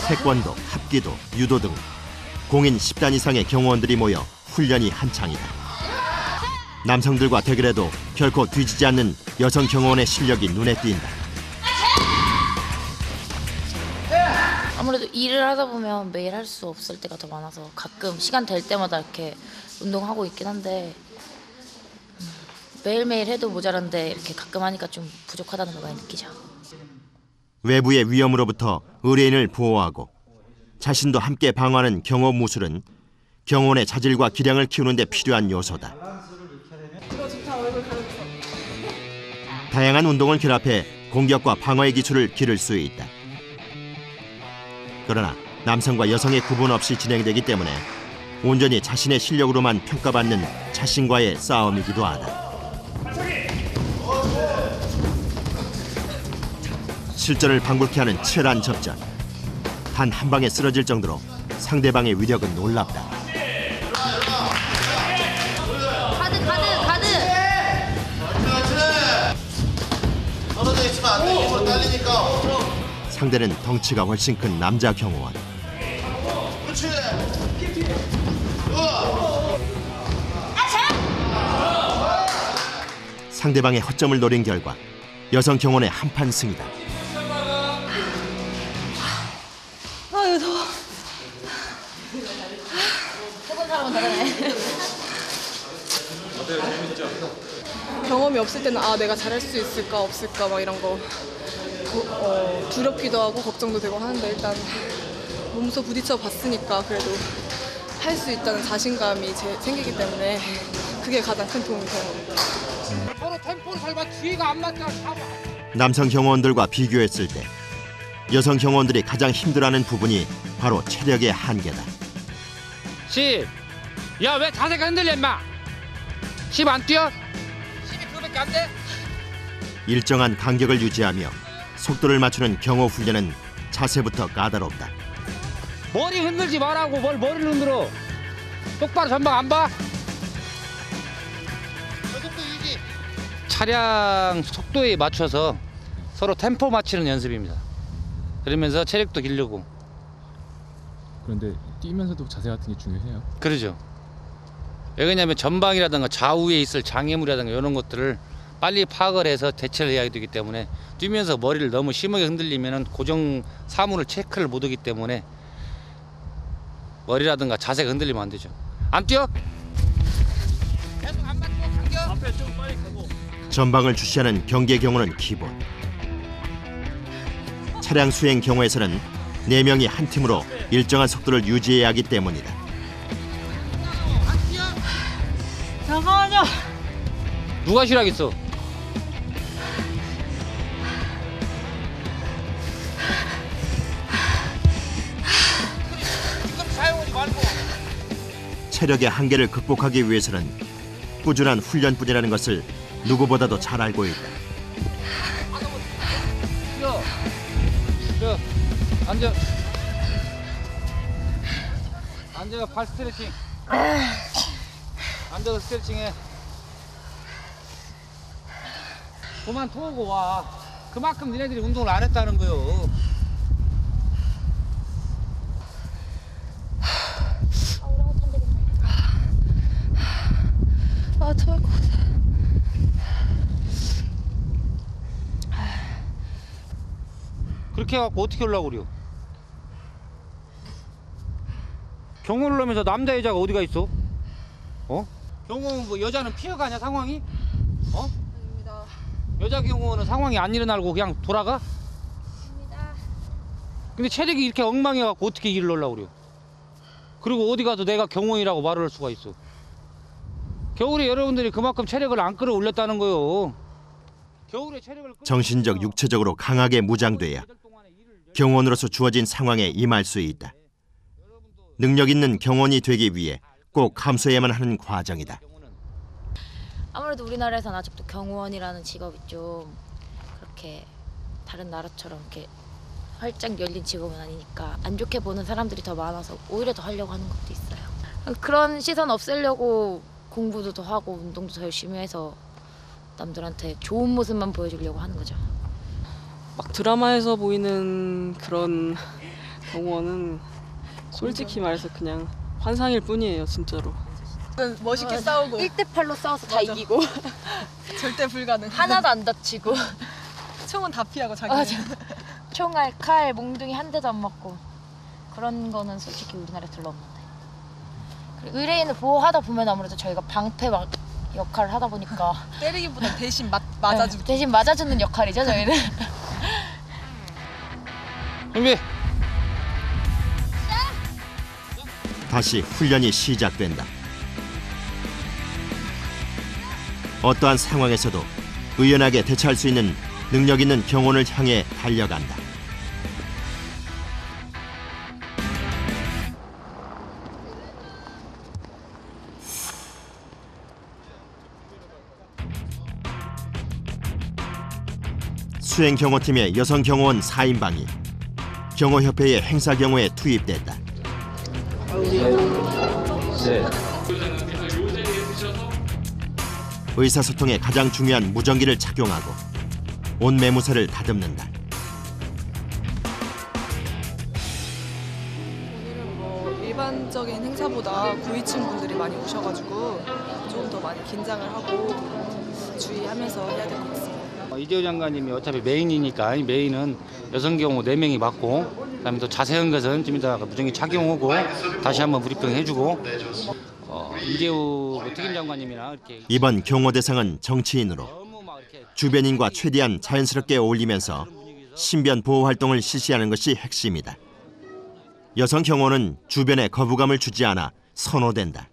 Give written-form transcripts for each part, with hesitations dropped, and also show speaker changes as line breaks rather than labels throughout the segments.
태권도, 합기도, 유도 등 공인 10단 이상의 경호원들이 모여 훈련이 한창이다. 남성들과 대결해도 결코 뒤지지 않는 여성 경호원의 실력이 눈에 띈다.
아무래도 일을 하다 보면 매일 할 수 없을 때가 더 많아서 가끔 시간 될 때마다 이렇게 운동하고 있긴 한데 매일매일 해도 모자란데 이렇게 가끔 하니까 좀 부족하다는 걸 많이 느끼죠.
외부의 위험으로부터 의뢰인을 보호하고 자신도 함께 방어하는 경호 무술은 경호원의 자질과 기량을 키우는 데 필요한 요소다. 다양한 운동을 결합해 공격과 방어의 기술을 기를 수 있다. 그러나 남성과 여성의 구분 없이 진행되기 때문에 온전히 자신의 실력으로만 평가받는 자신과의 싸움이기도 하다. 실전을 방불케 하는 치열한 접전. 단 한 방에 쓰러질 정도로 상대방의 위력은 놀랍다.
가드!
떨어져 있으면 안 돼. 힘으로 딸리니까.
상대는 덩치가 훨씬 큰 남자 경호원.
그렇지.
상대방의 허점을 노린 결과 여성 경호원의 한판 승이다.
아유 더워. 해본 사람은 다르네.
경험이 없을 때는 내가 잘할 수 있을까 없을까 막 이런 거 두렵기도 하고 걱정도 되고 하는데 일단 몸소 부딪혀 봤으니까 그래도 할 수 있다는 자신감이 생기기 때문에 그게 가장 큰 도움이 되는 것 같아요.
서로 템포를 잘 맞, 뒤가 안 맞잖아.
남성 경호원들과 비교했을 때 여성 경호원들이 가장 힘들어하는 부분이 바로 체력의 한계다.
10. 야, 왜 자세가 흔들려 임마? 10 안 뛰어? 10이 그거밖에 안 돼?
일정한 간격을 유지하며 속도를 맞추는 경호 훈련은 자세부터 까다롭다.
머리 흔들지 말라고. 뭘 머리를 흔들어. 똑바로 전방 안 봐? 저 속도 유지. 차량 속도에 맞춰서 서로 템포 맞추는 연습입니다. 그러면서 체력도 기르고.
그런데 뛰면서도 자세 같은 게 중요해요?
그러죠. 왜 그러냐면 전방이라든가 좌우에 있을 장애물이라든가 이런 것들을 빨리 파악을 해서 대처를 해야 되기 때문에 뛰면서 머리를 너무 심하게 흔들리면 고정 사물을 체크를 못하기 때문에 머리라든가 자세가 흔들리면 안 되죠. 안 뛰어? 계속 안 맞고 당겨. 앞에 좀 빨리 가고.
전방을 주시하는 경계 경호는 기본. 차량 수행 경호에서는 4명이 한 팀으로 일정한 속도를 유지해야 하기 때문이다.
잠깐만요.
누가 싫어하겠어?
체력의 한계를 극복하기 위해서는 꾸준한 훈련뿐이라는 것을 누구보다도 잘 알고 있다.
앉아. 앉아. 발 스트레칭. 앉아서 스트레칭해. 그만 토하고 와. 그만큼 니네들이 운동을 안 했다는 거요.
토할 것 같아.
그렇게 해갖고 어떻게 하려고 그래요? 경호를 하면서 남자 여자가 어디가 있어? 경호는 뭐 여자는 피해가냐 상황이?
아닙니다.
여자 경호는 상황이 안 일어나고 그냥 돌아가?
아닙니다.
근데 체력이 이렇게 엉망해갖고 어떻게 일을 하려고 그래요? 그리고 어디 가도 내가 경호인이라고 말을 할 수가 있어. 겨울에 여러분들이 그만큼 체력을 안 끌어올렸다는 거요. 겨울에 체력을
정신적, 육체적으로 강하게 무장돼야 경호원으로서 주어진 상황에 임할 수 있다. 능력 있는 경호원이 되기 위해 꼭 감수해야만 하는 과정이다.
아무래도 우리나라에서는 아직도 경호원이라는 직업이 좀 그렇게 다른 나라처럼 이렇게 활짝 열린 직업은 아니니까 안 좋게 보는 사람들이 더 많아서 오히려 더 하려고 하는 것도 있어요. 그런 시선 없애려고 공부도 더 하고 운동도 더 열심히 해서 남들한테 좋은 모습만 보여주려고 하는 거죠.
막 드라마에서 보이는 그런 경호원은 솔직히 말해서 그냥 환상일 뿐이에요, 진짜로.
멋있게 싸우고
1대8로 싸워서 다
맞아.
이기고
절대 불가능.
하나도 안 다치고
총은 다 피하고 자기는.
맞아. 총알, 칼, 몽둥이 한 대도 안 맞고 그런 거는 솔직히 우리나라에 별로 없는데. 그리고 의뢰인을 보호하다 보면 아무래도 저희가 방패 역할을 하다 보니까
때리기보다 대신 맞아주고.
대신 맞아주는 역할이죠 저희는.
준비.
다시 훈련이 시작된다. 어떠한 상황에서도 의연하게 대처할 수 있는 능력 있는 경호원을 향해 달려간다. 수행 경호팀의 여성 경호원 4인방이 경호협회의 행사 경호에 투입됐다. 의사소통에 가장 중요한 무전기를 착용하고 온 매무새를 다듬는다.
오늘은 뭐 일반적인 행사보다 구위층 분들이 많이 오셔가지고 좀 더 많이 긴장을 하고 주의하면서 해야 될 것 같습니다.
이재호 장관님이 어차피 메인이니까 메인은 여성 경호 4명이 맡고 그다음에 또 자세한 것은 좀 이따가 무전기 착용하고 다시 한번 브리핑 해주고 이재호 특임 장관님이나 이렇게
이번 경호 대상은 정치인으로
너무 막 이렇게
주변인과 최대한 자연스럽게 어울리면서 신변 보호 활동을 실시하는 것이 핵심이다. 여성 경호는 주변에 거부감을 주지 않아 선호된다.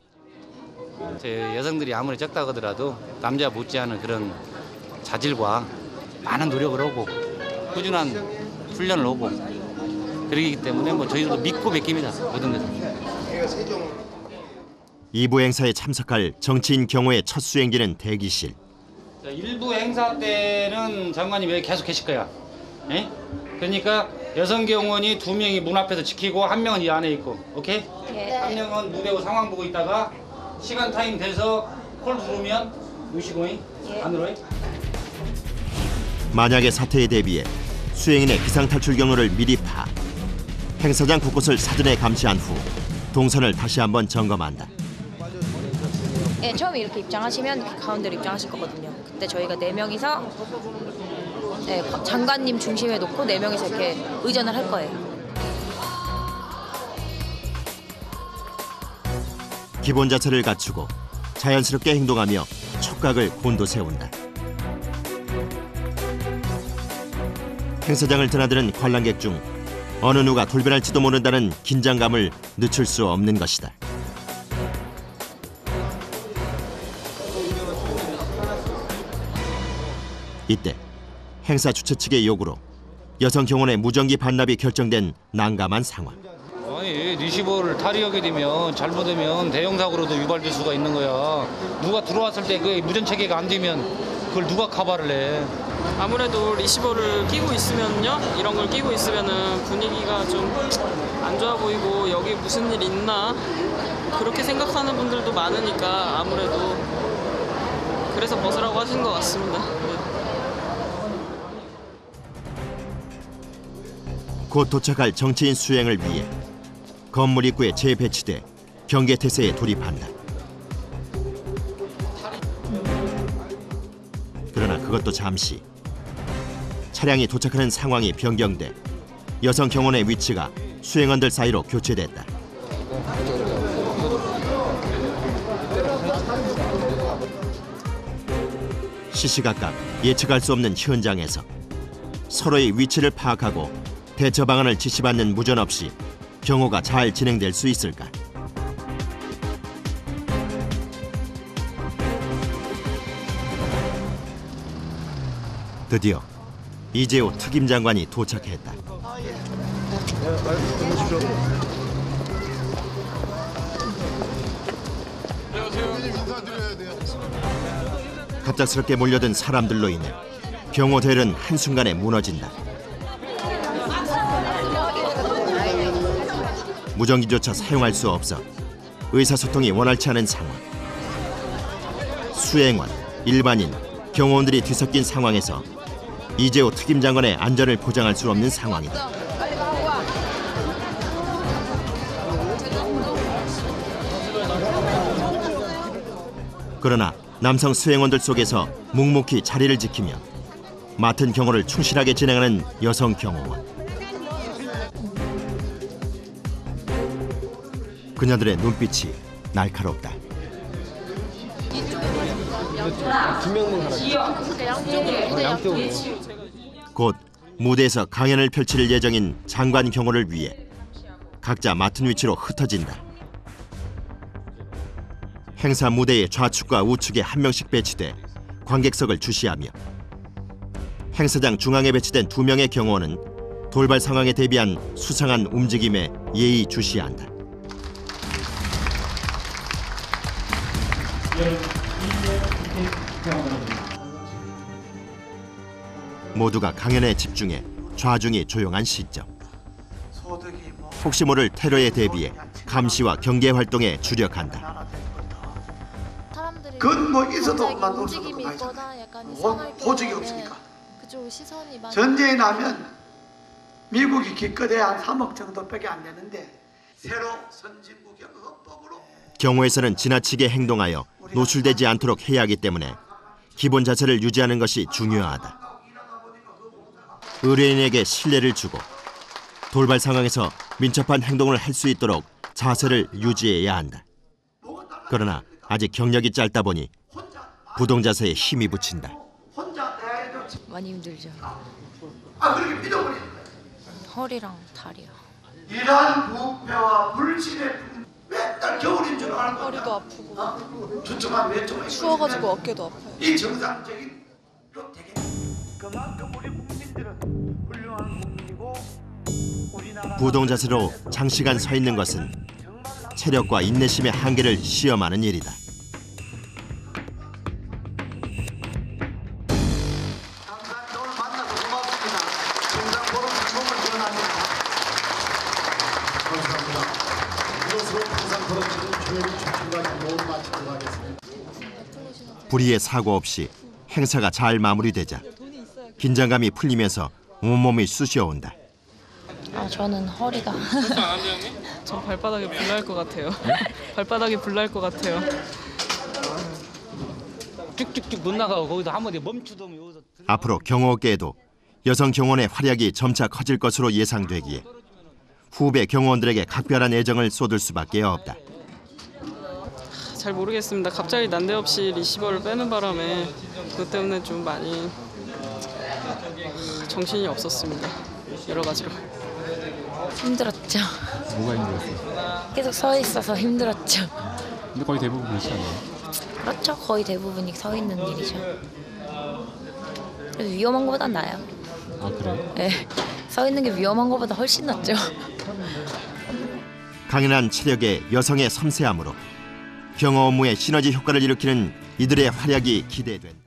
여성들이 아무리 적다고 하더라도 남자 못지않은 그런 자질과 많은 노력을 하고 꾸준한 훈련을 하고 그러기 때문에 뭐 저희도 믿고 맡깁니다. 모든 것을.
2부 행사에 참석할 정치인 경호의 첫 수행지는 대기실.
일부 행사 때는 장관님 여기 계속 계실 거야. 예? 그러니까 여성 경호원이 2명이 문 앞에서 지키고 1명은 이 안에 있고, 오케이?
예.
1명은 무대고 상황 보고 있다가 시간 타임 돼서 콜 부르면 오시고 안으로.
만약의 사태에 대비해 수행인의 비상탈출 경로를 미리 파. 행사장 곳곳을 사전에 감시한 후 동선을 다시 한번 점검한다.
예, 처음에 이렇게 입장하시면 이렇게 가운데로 입장하실 거거든요. 그때 저희가 4명이서 장관님 중심에 놓고 4명이서 이렇게 의전을 할 거예요.
기본 자세를 갖추고 자연스럽게 행동하며 촉각을 곤두세운다. 행사장을 드나드는 관람객 중 어느 누가 돌변할지도 모른다는 긴장감을 늦출 수 없는 것이다. 이때 행사 주최 측의 요구로 여성 경호원의 무전기 반납이 결정된 난감한 상황.
아니 리시버를 탈의하게 되면 잘못하면 대형 사고로도 유발될 수가 있는 거야. 누가 들어왔을 때 그 무전 체계가 안 되면 그걸 누가 커버를 해?
아무래도 리시버를 끼고 있으면요, 이런 걸 끼고 있으면은 분위기가 좀 안 좋아 보이고 여기 무슨 일 있나 그렇게 생각하는 분들도 많으니까 아무래도 그래서 벗으라고 하신 것 같습니다. 네.
곧 도착할 정치인 수행을 위해 건물 입구에 재배치돼 경계태세에 돌입한다. 그러나 그것도 잠시. 차량이 도착하는 상황이 변경돼 여성 경호원의 위치가 수행원들 사이로 교체됐다. 시시각각 예측할 수 없는 현장에서 서로의 위치를 파악하고 대처 방안을 지시받는 무전 없이 경호가 잘 진행될 수 있을까? 드디어 이재호 특임 장관이 도착했다. 갑작스럽게 몰려든 사람들로 인해 경호대열은 한순간에 무너진다. 무전기조차 사용할 수 없어 의사소통이 원활치 않은 상황. 수행원, 일반인, 경호원들이 뒤섞인 상황에서 이재호 특임 장관의 안전을 보장할 수 없는 상황이다. 그러나 남성 수행원들 속에서 묵묵히 자리를 지키며 맡은 경호를 충실하게 진행하는 여성 경호원. 그녀들의 눈빛이 날카롭다. 곧 무대에서 강연을 펼칠 예정인 장관 경호를 위해 각자 맡은 위치로 흩어진다. 행사 무대의 좌측과 우측에 한 명씩 배치돼 관객석을 주시하며 행사장 중앙에 배치된 2명의 경호원은 돌발 상황에 대비한 수상한 움직임에 예의 주시한다. 모두가 강연에 집중해 좌중이 조용한 시점. 혹시 모를 테러에 대비해 감시와 경계 활동에 주력한다.
그건 뭐 있어도
갑자기
없어도
움직임이
많이
있거나 약간
호적이 없으니까.
그쪽 시선이 많이
전쟁이 나면 미국이 기껏해 한 3억 정도밖에 안 되는데 새로 선진국 경호법으로
경호에서는 지나치게 행동하여 노출되지 않도록 해야 하기 때문에 기본 자세를 유지하는 것이 중요하다. 의뢰인에게 신뢰를 주고 돌발 상황에서 민첩한 행동을 할 수 있도록 자세를 유지해야 한다. 그러나 아직 경력이 짧다 보니 부동 자세에 힘이 붙인다.
많이 힘들죠.
그렇게 믿어버리는 거야.
허리랑 다리요.
이러한 부패와 불신의 맨날 겨울인 줄 아는 거야.
허리도 아프고
주춤한 왼쪽만
추워가지고 어깨도 아파요.
이 정상적인 되게 그만큼 우리 국민들은 훌륭한 국민이고 우리나라
부동 자세로 장시간 서 있는 것은 체력과 인내심의 한계를 시험하는 일이다.
감사합니다. 오늘 만나서 고맙습니다. 정상 보름 처음을 전합니다. 감사합니다. 이것으로 정상 보름 조용히 출발과 모두 마치도록 하겠습니다.
불의의 사고 없이 행사가 잘 마무리되자 긴장감이 풀리면서 온몸이 쑤시어온다.
저는 허리가
전 발바닥이 불날 것 같아요. 발바닥이 불날 것 같아요.
쭉쭉쭉 못 나가고 거기서 한 번에 멈추더면 여기서
앞으로 경호업계에도 여성 경호원의 활약이 점차 커질 것으로 예상되기에 후배 경호원들에게 각별한 애정을 쏟을 수밖에 없다.
잘 모르겠습니다. 갑자기 난데없이 리시버를 빼는 바람에 그것 때문에 좀 많이 정신이 없었습니다. 여러 가지로.
힘들었죠.
뭐가 힘들었어요?
계속 서 있어서 힘들었죠.
근데 거의 대부분 그렇지 않나요?
그렇죠. 거의 대부분이 서 있는 일이죠. 그래도 위험한 것보단 나아요.
아 그래요?
네. 서 있는 게 위험한 것보다 훨씬 낫죠.
강인한 체력에 여성의 섬세함으로 경호 업무에 시너지 효과를 일으키는 이들의 활약이 기대된다.